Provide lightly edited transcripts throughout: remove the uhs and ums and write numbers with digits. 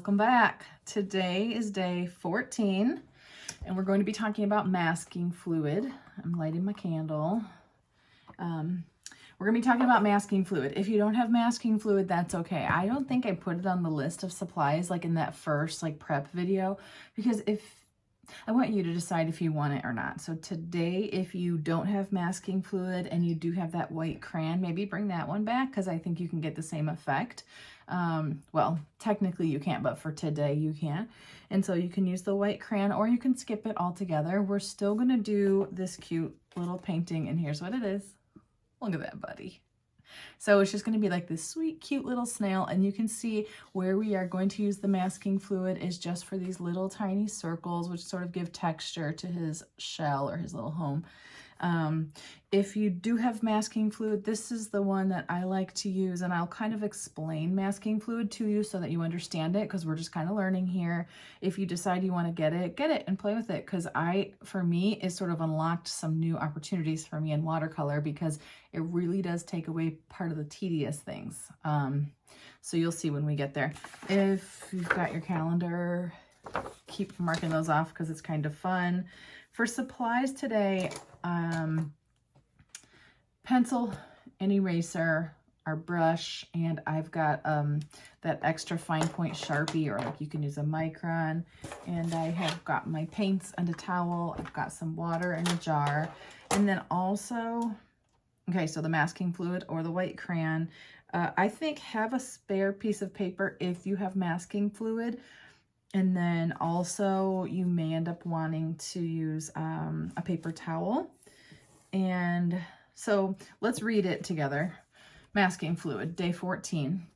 welcome back. Today is day 14 and we're going to be talking about masking fluid. I'm lighting my candle. We're gonna be talking about masking fluid. If you don't have masking fluid, that's okay. I don't think I put it on the list of supplies like in that first prep video, because I want you to decide if you want it or not. So today, if you don't have masking fluid and you do have that white crayon, maybe bring that one back because I think you can get the same effect. Well, technically you can't, but for today you can. And so you can use the white crayon or you can skip it altogether. We're still gonna do this cute little painting, and here's what it is. Look at that, buddy. So it's just going to be like this sweet, cute little snail, and you can see where we are going to use the masking fluid is just for these little tiny circles, which sort of give texture to his shell or his little home. If you do have masking fluid, this is the one that I like to use, and I'll kind of explain masking fluid to you so that you understand it, because we're just kind of learning here. If you decide you want to get it and play with it, because for me, it sort of unlocked some new opportunities for me in watercolor, because it really does take away part of the tedious things. So you'll see when we get there. If you've got your calendar, keep marking those off because it's kind of fun. For supplies today, pencil, an eraser, our brush, and I've got that extra fine point Sharpie, or you can use a micron, and I have got my paints and a towel. I've got some water in a jar, and then also, okay, so the masking fluid or the white crayon. I think have a spare piece of paper if you have masking fluid. And then also you may end up wanting to use a paper towel. And so let's read it together. Masking fluid, day 14.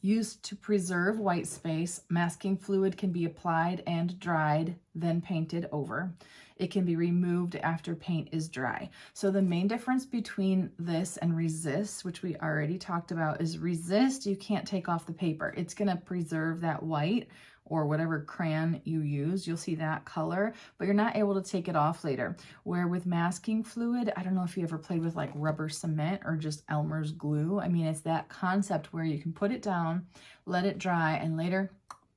Used to preserve white space, masking fluid can be applied and dried, then painted over. It can be removed after paint is dry. So the main difference between this and resist, which we already talked about, is resist, you can't take off the paper. It's gonna preserve that white or whatever crayon you use. You'll see that color, but you're not able to take it off later. Where with masking fluid, I don't know if you ever played with rubber cement or just Elmer's glue. I mean, it's that concept where you can put it down, let it dry, and later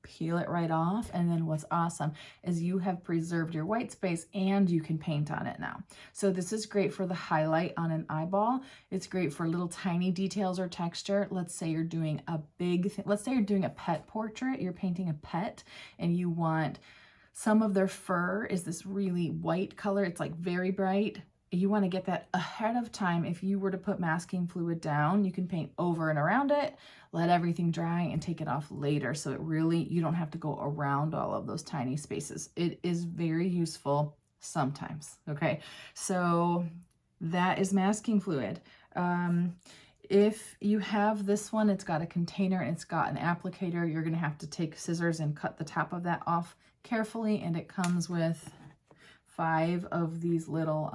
peel it right off. And then what's awesome is you have preserved your white space and you can paint on it now. So this is great for the highlight on an eyeball. It's great for little tiny details or texture. Let's say you're doing a big thing. Let's say you're doing a pet portrait. You're painting a pet and you want some of their fur is this really white color. It's very bright. You want to get that ahead of time. If you were to put masking fluid down, you can paint over and around it, let everything dry, and take it off later. So you don't have to go around all of those tiny spaces. It is very useful sometimes, okay? So that is masking fluid. If you have this one, it's got a container and it's got an applicator, you're gonna have to take scissors and cut the top of that off carefully, and it comes with 5 of these little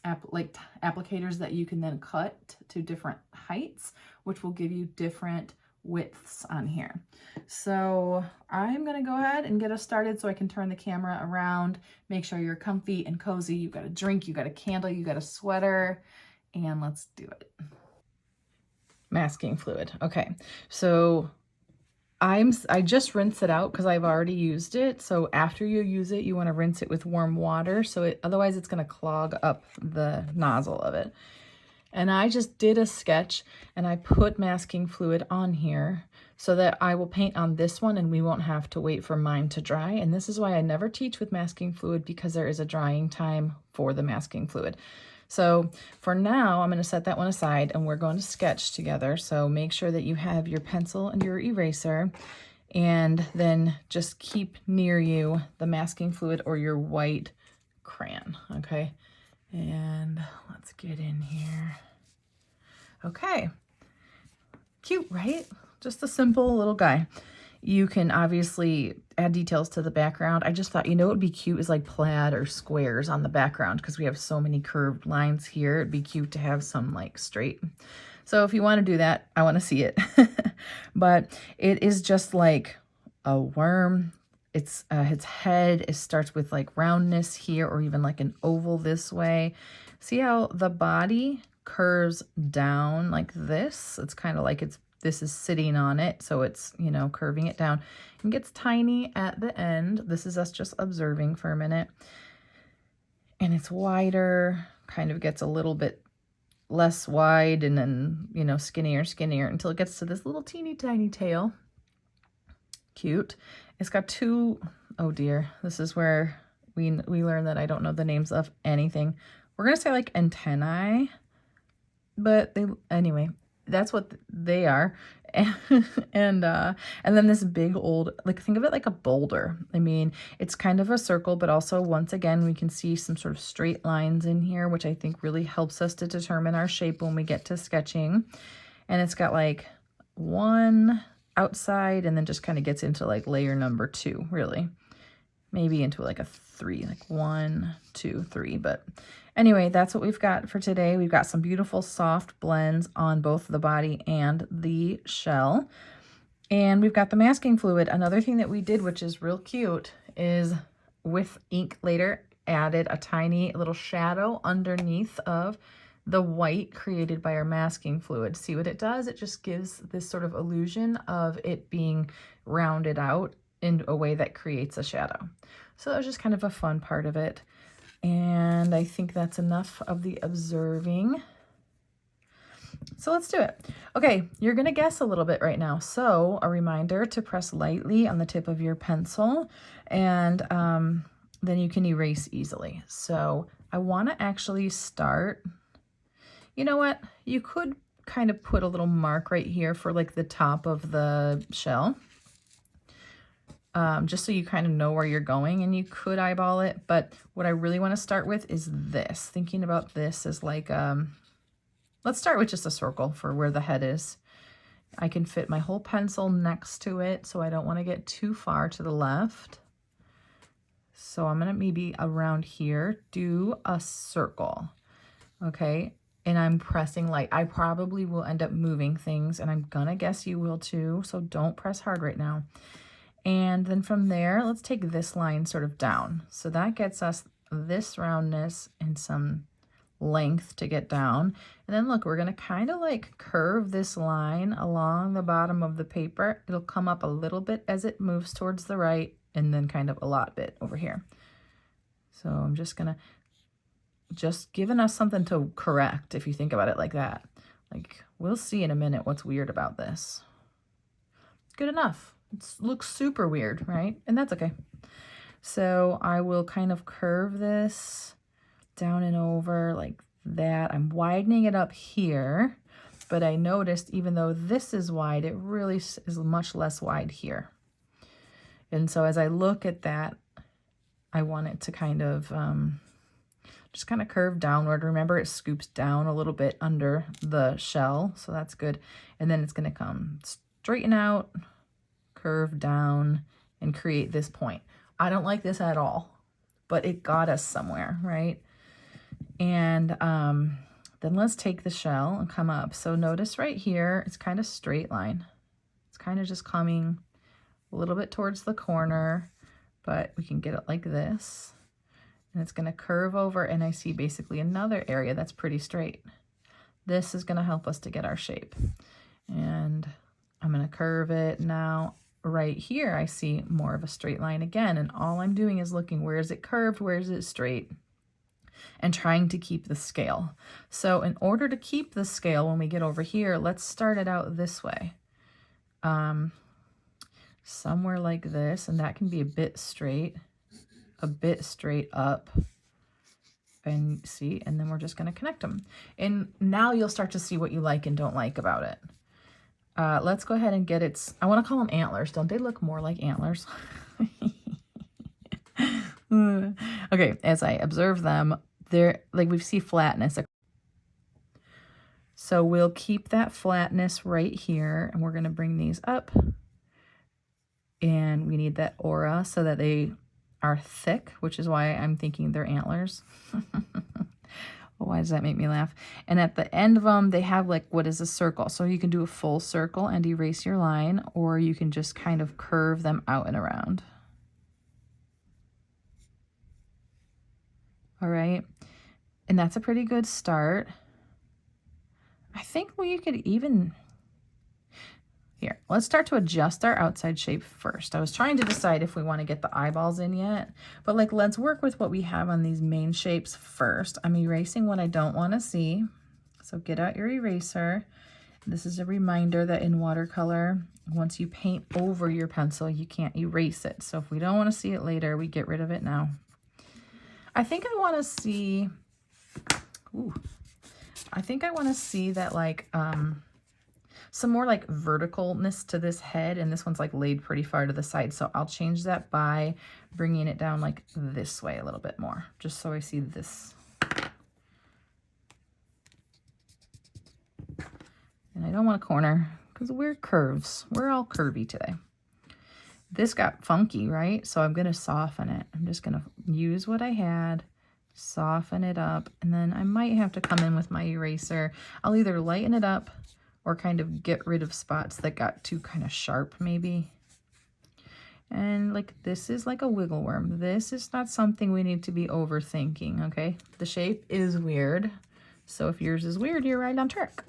applicators that you can then cut to different heights, which will give you different widths on here. So I'm gonna go ahead and get us started so I can turn the camera around, make sure you're comfy and cozy. You've got a drink, you got a candle, you got a sweater, and let's do it. Masking fluid. Okay, so I just rinse it out because I've already used it. So after you use it, you want to rinse it with warm water. So otherwise it's going to clog up the nozzle of it. And I just did a sketch and I put masking fluid on here so that I will paint on this one and we won't have to wait for mine to dry. And this is why I never teach with masking fluid, because there is a drying time for the masking fluid. So for now, I'm going to set that one aside and we're going to sketch together. So make sure that you have your pencil and your eraser, and then just keep near you the masking fluid or your white crayon, okay? And let's get in here. Okay, cute, right? Just a simple little guy. You can obviously add details to the background. I just thought, what would be cute is plaid or squares on the background, because we have so many curved lines here. It'd be cute to have some straight. So if you want to do that, I want to see it. But it is just like a worm. It's its head. It starts with roundness here, or even an oval this way. See how the body curves down like this? It's kind of like it's this is sitting on it, so it's, you know, curving it down. It gets tiny at the end. This is us just observing for a minute. And it's wider, kind of gets a little bit less wide, and then, you know, skinnier until it gets to this little teeny tiny tail. Cute. It's got two, oh dear, this is where we learn that I don't know the names of anything. We're gonna say like antennae, but anyway, that's what they are. And then this big old, like, think of it like a boulder. I mean, it's kind of a circle, but also once again, we can see some sort of straight lines in here, which I think really helps us to determine our shape when we get to sketching. And it's got like one outside, and then just kind of gets into like layer number 2, really. Maybe into like a 3, like 1, 2, 3. But anyway, that's what we've got for today. We've got some beautiful soft blends on both the body and the shell. And we've got the masking fluid. Another thing that we did, which is real cute, is with ink later added a tiny little shadow underneath of the white created by our masking fluid. See what it does? It just gives this sort of illusion of it being rounded out in a way that creates a shadow. So that was just kind of a fun part of it. And I think that's enough of the observing. So let's do it. Okay, you're gonna guess a little bit right now. So a reminder to press lightly on the tip of your pencil, and then you can erase easily. So I wanna actually start, you know what? You could kind of put a little mark right here for like the top of the shell. Just so you kind of know where you're going, and you could eyeball it. But what I really want to start with is this, thinking about this as like, let's start with just a circle for where the head is. I can fit my whole pencil next to it, so I don't want to get too far to the left. So I'm going to maybe around here do a circle, okay? And I'm pressing light. I probably will end up moving things, and I'm going to guess you will too, so don't press hard right now. And then from there, let's take this line sort of down. So that gets us this roundness and some length to get down. And then look, we're going to kind of like curve this line along the bottom of the paper. It'll come up a little bit as it moves towards the right, and then kind of a lot bit over here. So I'm just going to, just giving us something to correct if you think about it like that. Like, we'll see in a minute what's weird about this. Good enough. It looks super weird, right? And that's okay. So I will kind of curve this down and over like that. I'm widening it up here, but I noticed even though this is wide, it really is much less wide here. And so as I look at that, I want it to kind of just kind of curve downward. Remember, it scoops down a little bit under the shell, so that's good. And then it's going to come straighten out, curve down, and create this point. I don't like this at all, but it got us somewhere, right? And then let's take the shell and come up. So notice right here, it's kind of straight line. It's kind of just coming a little bit towards the corner, but we can get it like this. And it's going to curve over, and I see basically another area that's pretty straight. This is going to help us to get our shape. And I'm going to curve it now. Right here, I see more of a straight line again, and all I'm doing is looking, where is it curved, where is it straight, and trying to keep the scale. So in order to keep the scale when we get over here, let's start it out this way. Somewhere like this, and that can be a bit straight up, and see, and then we're just going to connect them. And now you'll start to see what you like and don't like about it. Let's go ahead and get its, I want to call them antlers. Don't they look more like antlers? Okay, as I observe them, they're like, we see flatness. So we'll keep that flatness right here, and we're going to bring these up. And we need that aura so that they are thick, which is why I'm thinking they're antlers. Why does that make me laugh? And at the end of them, they have like what is a circle. So you can do a full circle and erase your line, or you can just kind of curve them out and around. All right. And that's a pretty good start. I think you could even, Here, let's start to adjust our outside shape first. I was trying to decide if we want to get the eyeballs in yet, but like, let's work with what we have on these main shapes first. I'm erasing what I don't want to see. So get out your eraser. This is a reminder that in watercolor, once you paint over your pencil, you can't erase it. So if we don't want to see it later, we get rid of it now. I think I want to see, that like, some more like verticalness to this head, and this one's like laid pretty far to the side. So I'll change that by bringing it down like this way a little bit more, just so I see this. And I don't want a corner because we're curves. We're all curvy today. This got funky, right? So I'm going to soften it. I'm just going to use what I had, soften it up, and then I might have to come in with my eraser. I'll either lighten it up or kind of get rid of spots that got too kind of sharp maybe. And like, this is like a wiggle worm. This is not something we need to be overthinking, okay? The shape is weird. So if yours is weird, you're right on track.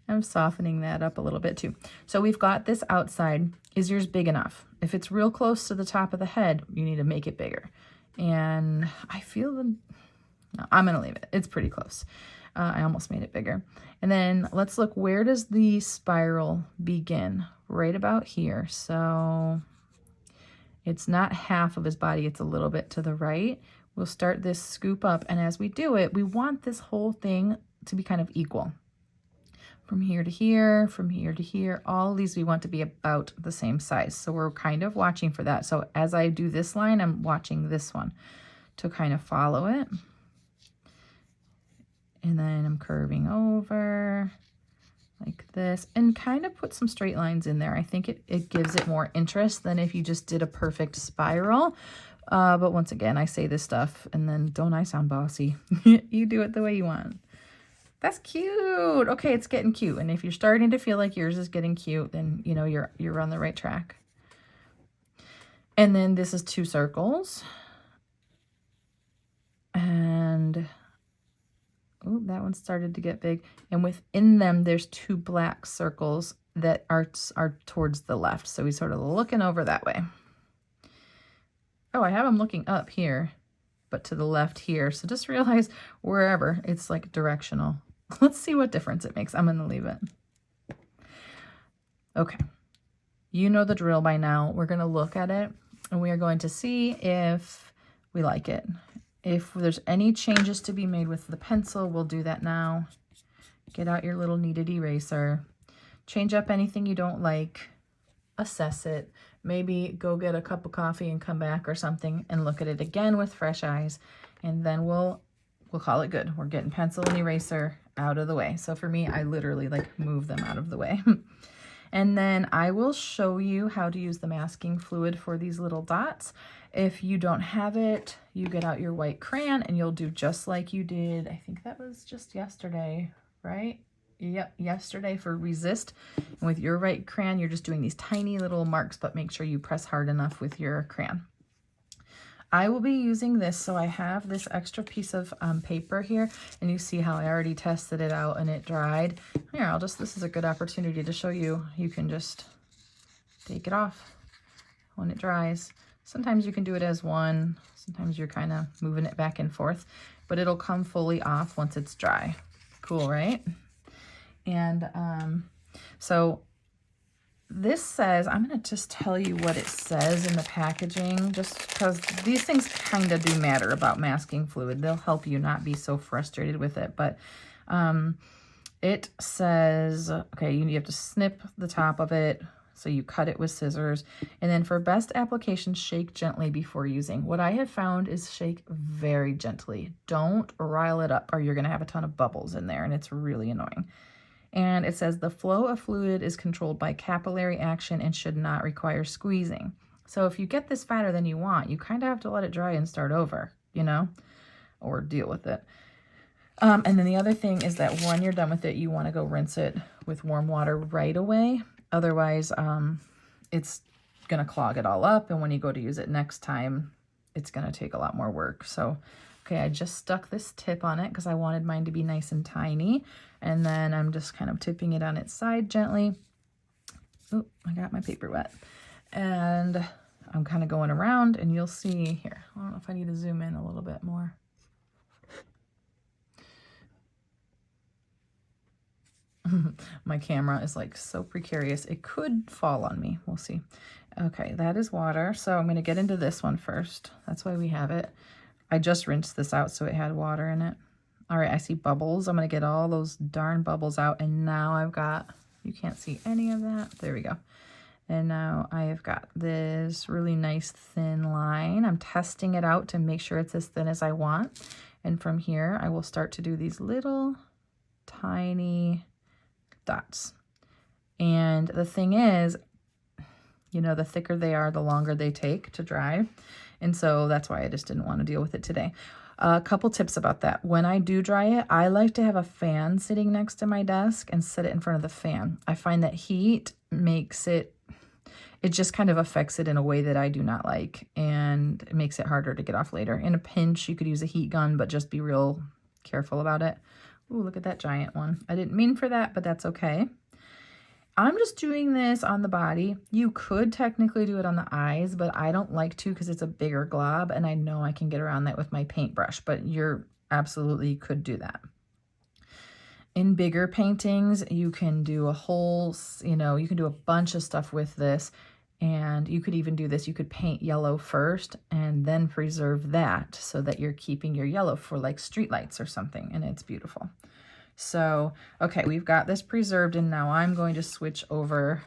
I'm softening that up a little bit too. So we've got this outside. Is yours big enough? If it's real close to the top of the head, you need to make it bigger. And I feel no, I'm gonna leave it. It's pretty close. I almost made it bigger. And then let's look, where does the spiral begin? Right about here. So it's not half of his body, it's a little bit to the right. We'll start this scoop up, and as we do it, we want this whole thing to be kind of equal. From here to here, from here to here, all these we want to be about the same size. So we're kind of watching for that. So as I do this line, I'm watching this one to kind of follow it. And then I'm curving over like this and kind of put some straight lines in there. I think it gives it more interest than if you just did a perfect spiral. But once again, I say this stuff and then don't I sound bossy? You do it the way you want. That's cute. Okay, it's getting cute. And if you're starting to feel like yours is getting cute, then you know you're on the right track. And then this is 2 circles. And oh, that one started to get big. And within them, there's 2 black circles that are towards the left. So he's sort of looking over that way. Oh, I have him looking up here, but to the left here. So just realize wherever, it's like directional. Let's see what difference it makes. I'm going to leave it. Okay. You know the drill by now. We're going to look at it and we are going to see if we like it. If there's any changes to be made with the pencil, we'll do that now. Get out your little kneaded eraser. Change up anything you don't like. Assess it. Maybe go get a cup of coffee and come back or something and look at it again with fresh eyes. And then we'll call it good. We're getting pencil and eraser out of the way. So for me, I literally like move them out of the way. And then I will show you how to use the masking fluid for these little dots. If you don't have it, you get out your white crayon and you'll do just like you did. I think that was just yesterday, right? Yep, yesterday for Resist. And with your white crayon, you're just doing these tiny little marks, but make sure you press hard enough with your crayon. I will be using this, so I have this extra piece of paper here, and you see how I already tested it out and it dried. Here, this is a good opportunity to show you. You can just take it off when it dries. Sometimes you can do it as one, sometimes you're kind of moving it back and forth, but it'll come fully off once it's dry. Cool, right? And so this says, I'm going to just tell you what it says in the packaging, just because these things kind of do matter about masking fluid. They'll help you not be so frustrated with it. But it says, okay, you have to snip the top of it. So you cut it with scissors. And then for best application, shake gently before using. What I have found is shake very gently. Don't rile it up or you're going to have a ton of bubbles in there and it's really annoying. And it says the flow of fluid is controlled by capillary action and should not require squeezing. So if you get this fatter than you want, you kind of have to let it dry and start over, you know, or deal with it. And then the other thing is that when you're done with it, you want to go rinse it with warm water right away. Otherwise, it's going to clog it all up. And when you go to use it next time, it's going to take a lot more work. So Okay, I just stuck this tip on it because I wanted mine to be nice and tiny. And then I'm just kind of tipping it on its side gently. Oh, I got my paper wet. And I'm kind of going around, and you'll see here. I don't know if I need to zoom in a little bit more. My camera is like so precarious. It could fall on me. We'll see. Okay, that is water. So I'm going to get into this one first. That's why we have it. I just rinsed this out so it had water in it. All right, I see bubbles. I'm going to get all those darn bubbles out. And now I've got, you can't see any of that. There we go. And now I have got this really nice thin line. I'm testing it out to make sure it's as thin as I want. And from here, I will start to do these little tiny dots. And the thing is, you know, the thicker they are, the longer they take to dry. And so that's why I just didn't want to deal with it today. A couple tips about that. When I do dry it, I like to have a fan sitting next to my desk and set it in front of the fan. I find that heat makes it just kind of affects it in a way that I do not like, and it makes it harder to get off later. In a pinch, you could use a heat gun, but just be real careful about it. Ooh, look at that giant one. I didn't mean for that, but that's okay. I'm just doing this on the body. You could technically do it on the eyes, but I don't like to because it's a bigger glob, and I know I can get around that with my paintbrush, but you're absolutely could do that. In bigger paintings, you can do a whole, you know, you can do a bunch of stuff with this, and you could even do this. You could paint yellow first and then preserve that so that you're keeping your yellow for like streetlights or something, and it's beautiful. So, okay, we've got this preserved, and now I'm going to switch over.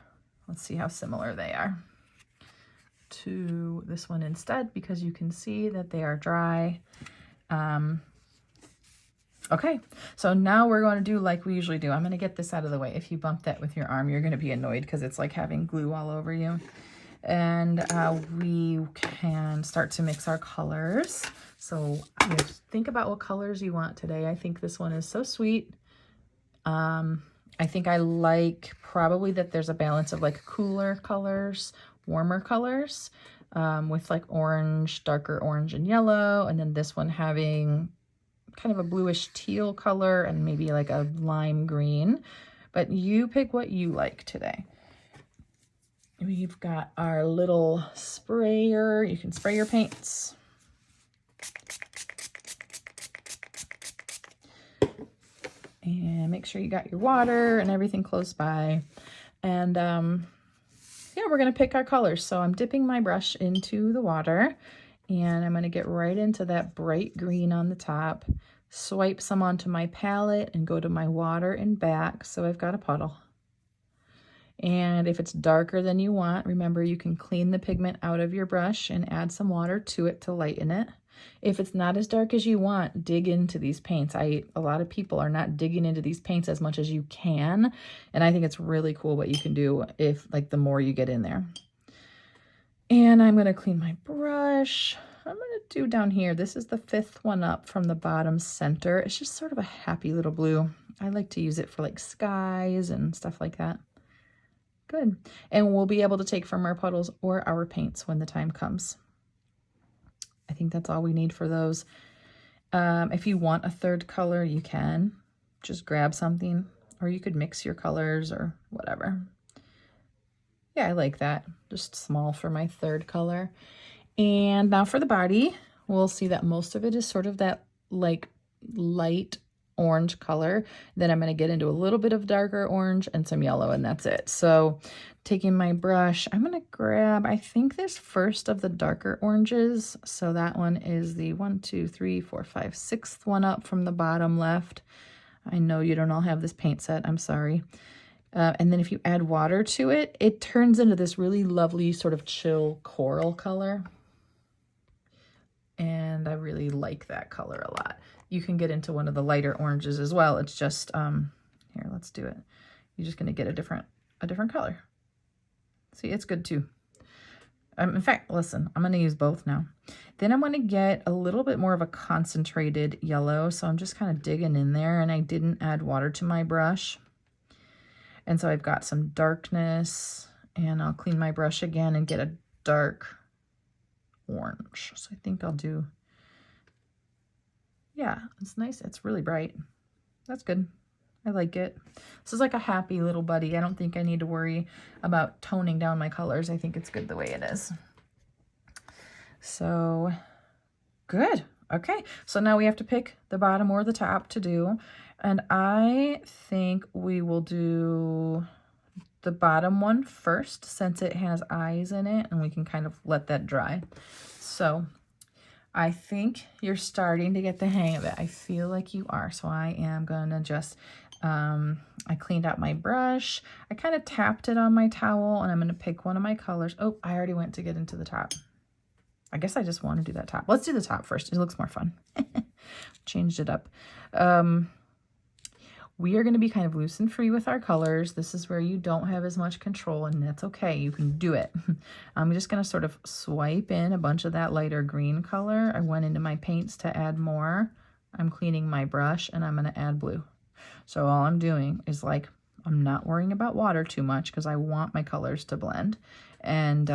Let's see how similar they are to this one instead, because you can see that they are dry. Okay, so now we're going to do like we usually do. I'm going to get this out of the way. If you bump that with your arm, you're going to be annoyed because it's like having glue all over you. And we can start to mix our colors. So think about what colors you want today. I think this one is so sweet. I think I like probably that there's a balance of like cooler colors, warmer colors, with like orange, darker orange and yellow. And then this one having kind of a bluish teal color and maybe like a lime green. But you pick what you like today. We've got our little sprayer. You can spray your paints. And make sure you got your water and everything close by. And yeah, we're going to pick our colors. So I'm dipping my brush into the water, and I'm going to get right into that bright green on the top, swipe some onto my palette, and go to my water and back. So I've got a puddle. And if it's darker than you want, remember you can clean the pigment out of your brush and add some water to it to lighten it. If it's not as dark as you want, dig into these paints. A lot of people are not digging into these paints as much as you can. And I think it's really cool what you can do if like the more you get in there. And I'm going to clean my brush. I'm going to do down here. This is the 5th one up from the bottom center. It's just sort of a happy little blue. I like to use it for like skies and stuff like that. Good. And we'll be able to take from our puddles or our paints when the time comes. I think that's all we need for those. If you want a third color, you can. Just grab something, or you could mix your colors or whatever. Yeah, I like that. Just small for my third color. And now for the body, we'll see that most of it is sort of that like light orange color. Then I'm going to get into a little bit of darker orange and some yellow, and that's it. So taking my brush, I'm going to grab, I think this first of the darker oranges. So that one is the 1, 2, 3, 4, 5, 6th one up from the bottom left. I know you don't all have this paint set. I'm sorry. And then if you add water to it, it turns into this really lovely sort of chill coral color. And I really like that color a lot. You can get into one of the lighter oranges as well. It's just, here, let's do it. You're just going to get a different color. See, it's good too. In fact, listen, I'm going to use both now. Then I'm going to get a little bit more of a concentrated yellow. So I'm just kind of digging in there, and I didn't add water to my brush. And so I've got some darkness, and I'll clean my brush again and get a dark orange. So I think I'll do Yeah, it's nice. It's really bright. That's good. I like it. This is like a happy little buddy. I don't think I need to worry about toning down my colors. I think it's good the way it is. So good. Okay, so now we have to pick the bottom or the top to do. And I think we will do the bottom one first since it has eyes in it, and we can kind of let that dry. So I think you're starting to get the hang of it. I feel like you are. So I am going to just, I cleaned out my brush. I kind of tapped it on my towel, and I'm going to pick one of my colors. Oh, I already went to get into the top. I guess I just want to do that top. Let's do the top first. It looks more fun. Changed it up. We are going to be kind of loose and free with our colors. This is where you don't have as much control, and that's okay. You can do it. I'm just going to sort of swipe in a bunch of that lighter green color. I went into my paints to add more. I'm cleaning my brush, and I'm going to add blue. So all I'm doing is like, I'm not worrying about water too much because I want my colors to blend. And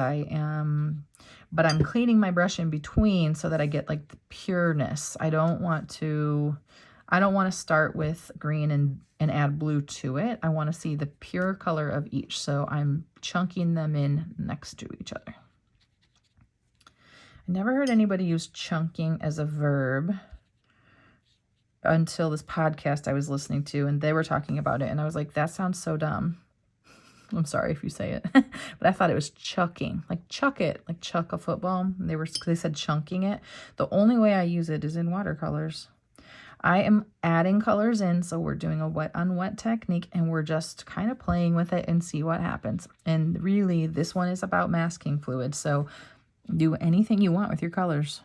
but I'm cleaning my brush in between so that I get like the pureness. I don't want to start with green and add blue to it. I want to see the pure color of each. So I'm chunking them in next to each other. I never heard anybody use chunking as a verb until this podcast I was listening to, and they were talking about it, and I was like, that sounds so dumb. I'm sorry if you say it, but I thought it was chucking, like chuck it, like chuck a football. They said chunking it. The only way I use it is in watercolors. I am adding colors in, so we're doing a wet on wet technique, and we're just kind of playing with it and see what happens. And really, this one is about masking fluid, so do anything you want with your colors.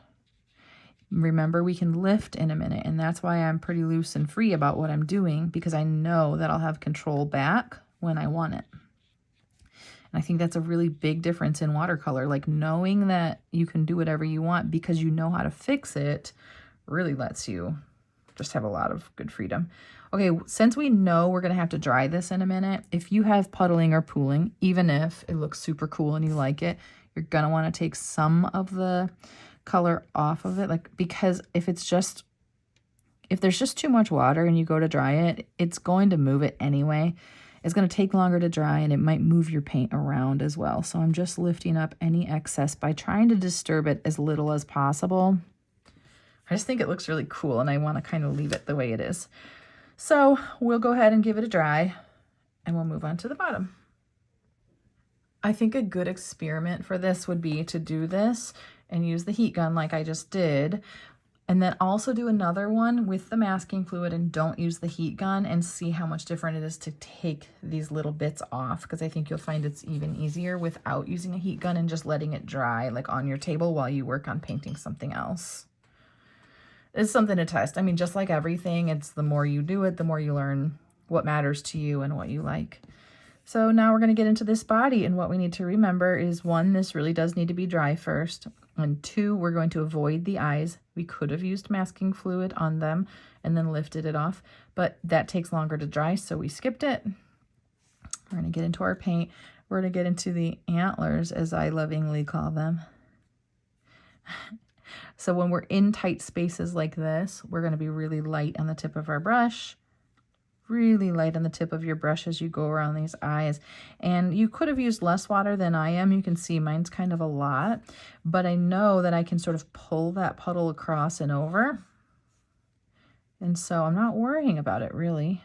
Remember, we can lift in a minute, and that's why I'm pretty loose and free about what I'm doing, because I know that I'll have control back when I want it. And I think that's a really big difference in watercolor. Like, knowing that you can do whatever you want because you know how to fix it really lets you just have a lot of good freedom. Okay, since we know we're going to have to dry this in a minute, if you have puddling or pooling, even if it looks super cool and you like it, you're going to want to take some of the color off of it, like, because if there's just too much water and you go to dry it, it's going to move it anyway. It's going to take longer to dry, and it might move your paint around as well. So I'm just lifting up any excess by trying to disturb it as little as possible. I just think it looks really cool, and I want to kind of leave it the way it is. So we'll go ahead and give it a dry, and we'll move on to the bottom. I think a good experiment for this would be to do this and use the heat gun like I just did, and then also do another one with the masking fluid and don't use the heat gun, and see how much different it is to take these little bits off, because I think you'll find it's even easier without using a heat gun and just letting it dry like on your table while you work on painting something else. It's something to test. I mean, just like everything, it's the more you do it, the more you learn what matters to you and what you like. So now we're going to get into this body, and what we need to remember is, 1, this really does need to be dry first, and 2, we're going to avoid the eyes. We could have used masking fluid on them and then lifted it off, but that takes longer to dry, so we skipped it. We're going to get into our paint. We're going to get into the antlers, as I lovingly call them. So when we're in tight spaces like this, we're going to be really light on the tip of our brush. Really light on the tip of your brush as you go around these eyes. And you could have used less water than I am. You can see mine's kind of a lot, but I know that I can sort of pull that puddle across and over. And so I'm not worrying about it really,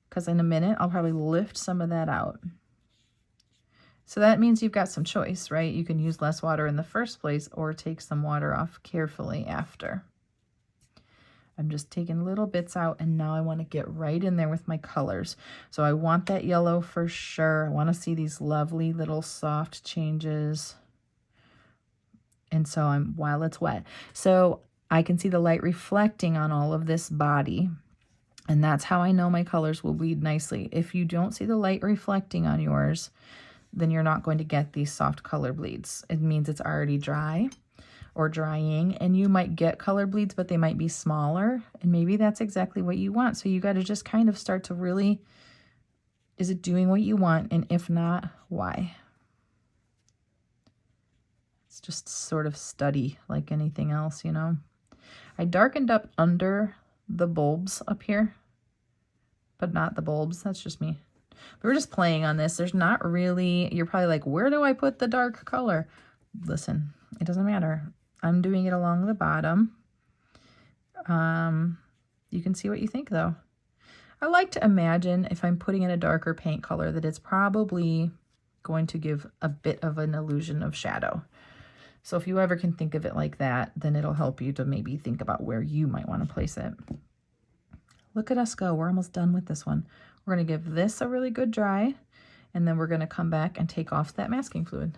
because in a minute I'll probably lift some of that out. So that means you've got some choice, right? You can use less water in the first place or take some water off carefully after. I'm just taking little bits out, and now I want to get right in there with my colors. So I want that yellow for sure. I want to see these lovely little soft changes. And so while it's wet. So I can see the light reflecting on all of this body. And that's how I know my colors will bleed nicely. If you don't see the light reflecting on yours, then you're not going to get these soft color bleeds. It means it's already dry or drying, and you might get color bleeds, but they might be smaller, and maybe that's exactly what you want. So you got to just kind of start to really, is it doing what you want? And if not, why? It's just sort of study like anything else, you know? I darkened up under the bulbs up here, but not the bulbs. That's just me. We're just playing on this. There's not really, you're probably like, where do I put the dark color? Listen, it doesn't matter. I'm doing it along the bottom. You can see what you think though. I like to imagine if I'm putting in a darker paint color that it's probably going to give a bit of an illusion of shadow. So if you ever can think of it like that, then it'll help you to maybe think about where you might want to place it. Look at us go. We're almost done with this one. We're going to give this a really good dry, and then we're going to come back and take off that masking fluid.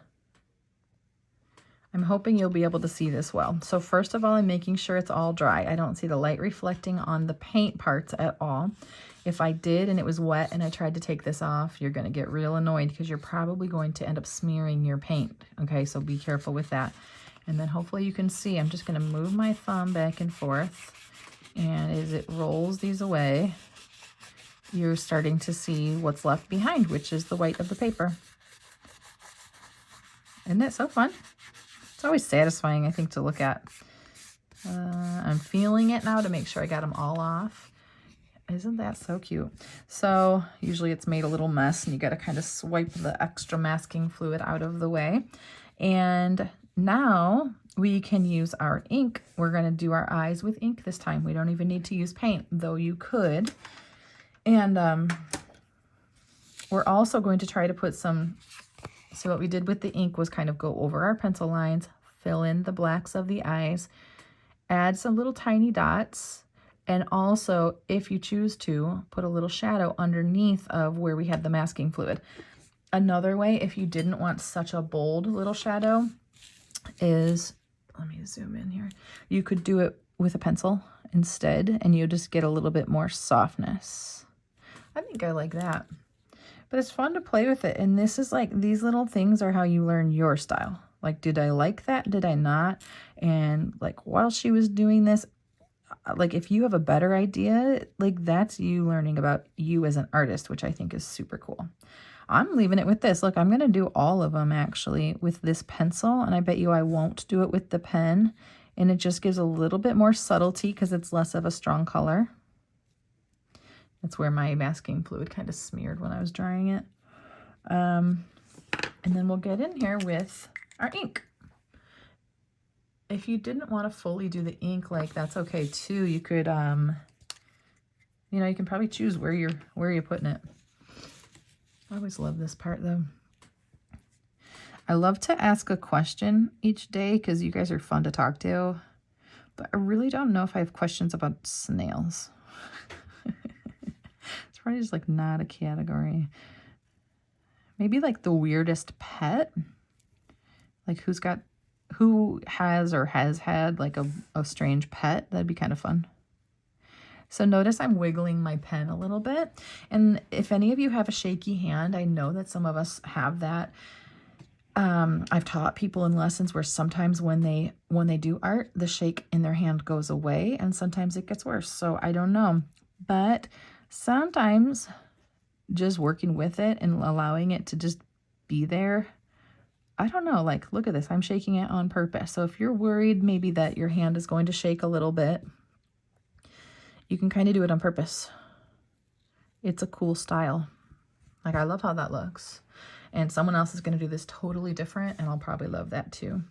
I'm hoping you'll be able to see this well. So first of all, I'm making sure it's all dry. I don't see the light reflecting on the paint parts at all. If I did and it was wet and I tried to take this off, you're going to get real annoyed because you're probably going to end up smearing your paint. Okay, so be careful with that. And then hopefully you can see, I'm just going to move my thumb back and forth. And as it rolls these away, you're starting to see what's left behind, which is the white of the paper. Isn't it so fun? It's always satisfying, I think, to look at. I'm feeling it now to make sure I got them all off. Isn't that so cute? So usually it's made a little mess and you got to kind of swipe the extra masking fluid out of the way. And now we can use our ink. We're going to do our eyes with ink this time. We don't even need to use paint, though you could. And we're also going to try to put some, so what we did with the ink was kind of go over our pencil lines, fill in the blacks of the eyes, add some little tiny dots, and also, if you choose to, put a little shadow underneath of where we had the masking fluid. Another way, if you didn't want such a bold little shadow, is, let me zoom in here, you could do it with a pencil instead, and you just get a little bit more softness. I think I like that. But it's fun to play with it, and this is like, these little things are how you learn your style. Like, did I like that? Did I not? And like, while she was doing this, like, if you have a better idea, like, that's you learning about you as an artist, which I think is super cool. I'm leaving it with this. Look, I'm going to do all of them actually with this pencil, and I bet you I won't do it with the pen, and it just gives a little bit more subtlety because it's less of a strong color. That's where my masking fluid kind of smeared when I was drying it. And then we'll get in here with our ink. If you didn't want to fully do the ink, like, that's okay too. You could, you know, you can probably choose where you're putting it. I always love this part though. I love to ask a question each day because you guys are fun to talk to, but I really don't know if I have questions about snails. It's probably just like not a category. Maybe like the weirdest pet, like who has or has had like a strange pet. That'd be kind of fun. So notice I'm wiggling my pen a little bit. And if any of you have a shaky hand, I know that some of us have that. I've taught people in lessons where sometimes when they do art, the shake in their hand goes away and sometimes it gets worse. So I don't know. But sometimes just working with it and allowing it to just be there, I don't know, like, look at this. I'm shaking it on purpose. So if you're worried maybe that your hand is going to shake a little bit, you can kind of do it on purpose. It's a cool style. Like, I love how that looks. And someone else is going to do this totally different, and I'll probably love that too.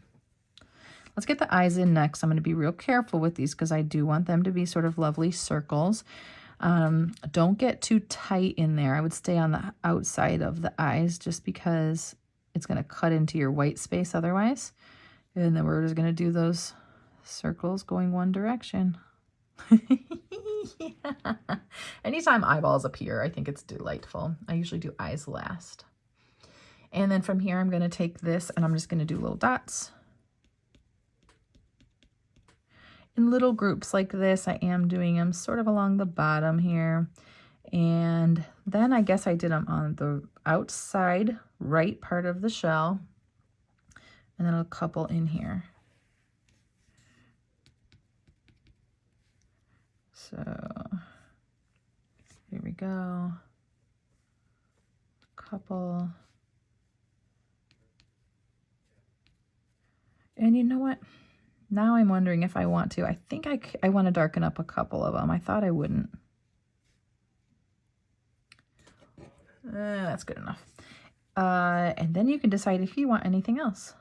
Let's get the eyes in next. I'm going to be real careful with these because I do want them to be sort of lovely circles. Don't get too tight in there. I would stay on the outside of the eyes just because it's going to cut into your white space otherwise. And then we're just going to do those circles going one direction. Yeah. Anytime eyeballs appear, I think it's delightful. I usually do eyes last. And then from here, I'm going to take this and I'm just going to do little dots. In little groups like this, I am doing them sort of along the bottom here. And then I guess I did them on the outside right part of the shell. And then a couple in here. So here we go. Couple. And you know what? Now I'm wondering if I want to. I think I want to darken up a couple of them. I thought I wouldn't. That's good enough. And then you can decide if you want anything else.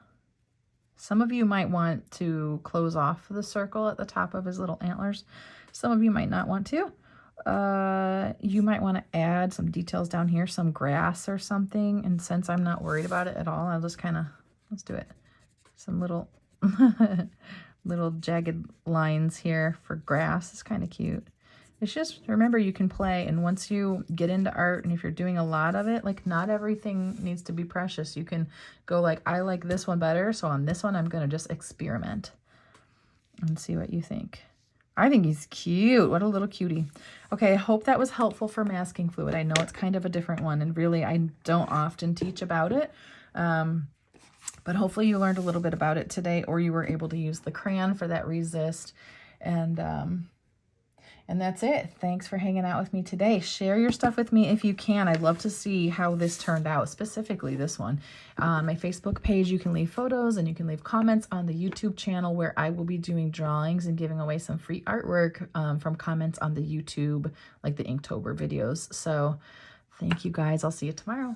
Some of you might want to close off the circle at the top of his little antlers. Some of you might not want to. You might want to add some details down here, some grass or something. And since I'm not worried about it at all, I'll just kind of, let's do it. Some little, little jagged lines here for grass. It's kind of cute. It's just, remember, you can play, and once you get into art, and if you're doing a lot of it, like, not everything needs to be precious. You can go like, I like this one better, so on this one, I'm going to just experiment and see what you think. I think he's cute. What a little cutie. Okay, I hope that was helpful for masking fluid. I know it's kind of a different one, and really, I don't often teach about it, but hopefully you learned a little bit about it today, or you were able to use the crayon for that resist, and that's it. Thanks for hanging out with me today. Share your stuff with me if you can. I'd love to see how this turned out, specifically this one. On my Facebook page, you can leave photos and you can leave comments on the YouTube channel where I will be doing drawings and giving away some free artwork from comments on the YouTube, like the Inktober videos. So thank you guys. I'll see you tomorrow.